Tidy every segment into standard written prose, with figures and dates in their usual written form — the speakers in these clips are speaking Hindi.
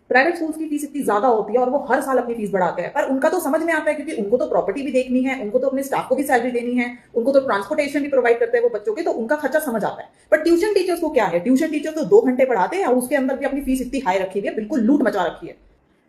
प्राइवेट स्कूल्स की फीस इतनी ज्यादा होती है और वो हर साल अपनी फीस बढ़ाते हैं, पर उनका तो समझ में आता है क्योंकि उनको तो प्रॉपर्टी भी देखनी है, उनको तो अपने स्टाफ को भी सैलरी देनी है, उनको तो ट्रांसपोर्टेशन भी प्रोवाइड करते हैं वो बच्चों के, तो उनका खर्चा समझ आता है। पर ट्यूशन टीचर्स को क्या है, ट्यूशन टीचर तो 2 घंटे पढ़ाते हैं और उसके अंदर भी अपनी फीस इतनी हाई रखी हुई है, बिल्कुल लूट मचा रखी है।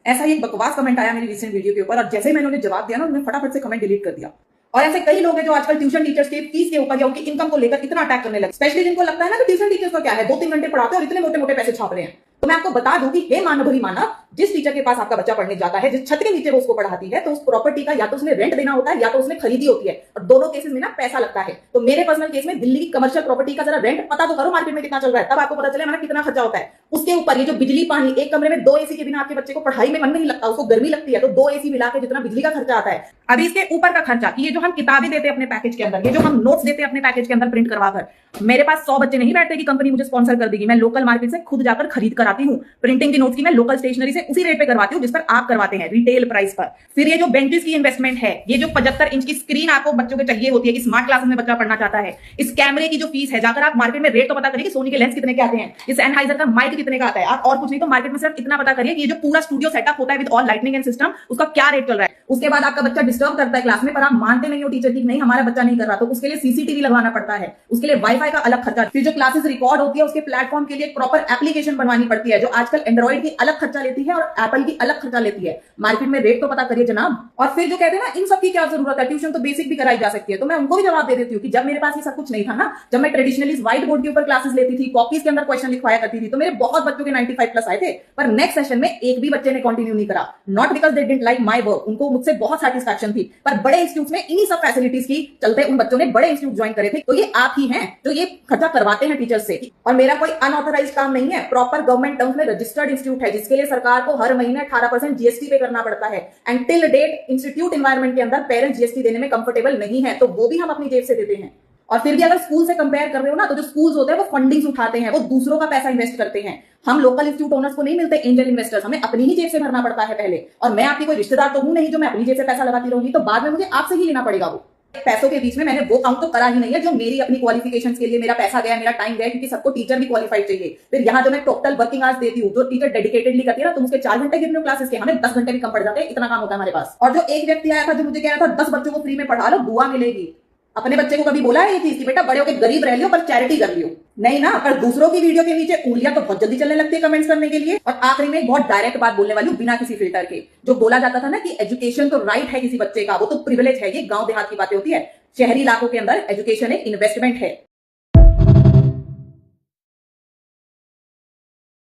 ऐसा ही एक बकवास कमेंट आया मेरी रिसेंट वीडियो के ऊपर और जैसे ही मैंने उन्हें जवाब दिया ना, उन्होंने फटाफट से कमेंट डिलीट कर दिया। और ऐसे कई लोग हैं जो आजकल ट्यूशन टीचर्स के फीस के ऊपर या उनकी इनकम को लेकर इतना अटैक करने लगे, स्पेशली जिनको लगता है ना कि ट्यूशन टीचर्स का क्या है, 2-3 घंटे पढ़ाते हैं और इतने मोटे मोटे पैसे छाप रहे हैं। तो मैं आपको बता दूं कि हे मानव भरी मानव, जिस टीचर के पास आपका बच्चा पढ़ने जाता है, जिस छत के नीचे वो उसको पढ़ाती है, तो उस प्रॉपर्टी का या तो उसने रेंट देना होता है या तो उसने खरीदी होती है, और दोनों केसेस में ना पैसा लगता है। तो मेरे पर्सनल केस में दिल्ली की कमर्शियल प्रॉपर्टी का जरा रेंट पता तो करो मार्केट में कितना चल रहा है, तब आपको पता चले हमारा कितना खर्चा होता है। उसके ऊपर ये जो बिजली पानी, एक कमरे में 2 एसी के बिना आपके बच्चे को पढ़ाई में मन नहीं लगता, उसको गर्मी लगती है, तो 2 एसी मिला के जितना बिजली का खर्चा आता है। अभी इसके ऊपर का खर्चा कि ये जो हम किताबें देते हैं अपने पैकेज के अंदर, ये जो हम नोट्स देते हैं अपने पैकेज के अंदर प्रिंट करवाकर, मेरे पास 100 बच्चे नहीं बैठते कि कंपनी मुझे स्पॉन्सर कर देगी। मैं लोकल मार्केट से खुद जाकर खरीद कर आती हूँ। प्रिंटिंग की नोट्स की मैं लोकल स्टेशनरी से उसी रेट पे करवाती हूँ जिस पर आप करवाते हैं, रिटेल प्राइस पर। फिर ये जो बेंचेस की इन्वेस्टमेंट है, ये जो 75 इंच की स्क्रीन आपको बच्चों को चाहिए होती है कि स्मार्ट क्लासेस में बच्चा पढ़ना चाहता है, इस कैमरे की जो फीस है, जाकर आप मार्केट में रेट तो पता करिए कि सोनी के लेंस कितने के आते हैं, इस एनहाइजर का माइक कितने का आता है। आप और कुछ नहीं तो मार्केट में सिर्फ इतना पता करिए कि ये जो पूरा स्टूडियो सेटअप होता है with all lightning and system, उसका क्या रेट चल रहा है। उसके बाद आपका बच्चा डिस्टर्ब करता है क्लास में, पर आप मानते नहीं हो टीचर की नहीं हमारा बच्चा नहीं कर रहा, तो उसके लिए सीसीटीवी लगवाना पड़ता है, उसके लिए वाईफाई का अलग खर्चा, फिर जो क्लासेस रिकॉर्ड होती है उसके प्लेटफॉर्म के लिए एक प्रॉपर एप्लीकेशन बनवानी पड़ती है जो आजकल एंड्रॉइड की अलग खर्चा लेती है और एप्पल की अलग खर्चा लेती है। मार्केट में रेट तो पता करिए जनाब। और फिर जो कहते हैं ना इन सब की क्या जरूरत है, ट्यूशन तो बेसिक भी कराई जा सकती है, तो मैं उनको भी जवाब दे देती हूँ कि जब मेरे पास ये सब कुछ नहीं था ना, जब मैं ट्रेडिशनली व्हाइट बोर्ड के ऊपर क्लासेस लेती थी, कॉपीज के अंदर क्वेश्चन लिखवाया करती थी, तो मेरे बहुत बच्चों के 95 प्लस आए थे, पर नेक्स्ट सेशन में एक भी बच्चे ने कंटिन्यू नहीं करा। Not because they didn't like my work, उनको मुझसे बहुत सैटिस्फैक्शन थी, पर बड़े इंस्टीट्यूट में इन्हीं सब फैसिलिटीज की चलते उन बच्चों ने बड़े इंस्टीट्यूट ज्वाइन करे थे। तो ये आप ही हैं जो ये खर्चा करवाते हैं टीचर्स से। और मेरा कोई अनऑथराइज काम नहीं है, प्रॉपर गवर्नमेंट टर्म्स में रजिस्टर्ड इंस्टीट्यूट है जिसके लिए सरकार को हर महीने 18% जीएसटी पे करना पड़ता है। And till date institute environment के अंदर पेरेंट्स जीएसटी देने में कंफर्टेबल नहीं है, तो वो भी हम अपनी जेब से देते हैं। और फिर भी अगर स्कूल से कंपेयर कर रहे हो ना, तो जो स्कूल्स होते हैं वो फंडिंग्स उठाते हैं, वो दूसरों का पैसा इन्वेस्ट करते हैं। हम लोकल इंस्टीट्यूट ओनर्स को नहीं मिलते एंजल इन्वेस्टर्स, हमें अपनी ही जेब से भरना पड़ता है पहले। और मैं आपकी कोई रिश्तेदार तो हूं नहीं जो मैं अपनी जेब से पैसा लगाती रहूंगी, तो बाद में मुझे आपसे ही लेना पड़ेगा। वो पैसों के बीच में मैंने वो काउंट तो करा ही नहीं है जो मेरी अपनी क्वालिफिकेशंस के लिए मेरा पैसा गया, मेरा टाइम गया, क्योंकि सबको टीचर भी क्वालिफाइड चाहिए। फिर यहाँ जो मैं टोटल वर्किंग आवर्स देती हूँ, जो टीचर डेडिकेटेडली करती है ना, तुम उसके 4 घंटे गिर रहे हो क्लासेस के, हमें 10 घंटे भी कम पड़ जाते हैं, इतना काम होता है हमारे पास। और जो एक व्यक्ति आया था जो मुझे कह रहा था 10 बच्चों को फ्री में पढ़ा लो, दुआ मिलेगी, अपने बच्चे को कभी बोला है ये चीज कि बेटा बड़े होकर गरीब रह लियो पर चैरिटी कर लियो? नहीं ना। पर दूसरों की वीडियो के नीचे उंगलियां तो बहुत जल्दी चलने लगती है कमेंट्स करने के लिए। और आखिरी में एक बहुत डायरेक्ट बात बोलने वाली हूं बिना किसी फिल्टर के। जो बोला जाता था ना कि एजुकेशन तो राइट है किसी बच्चे का, वो तो प्रिविलेज है, ये गांव देहात की बातें होती है। शहरी इलाकों के अंदर एजुकेशन एक इन्वेस्टमेंट है।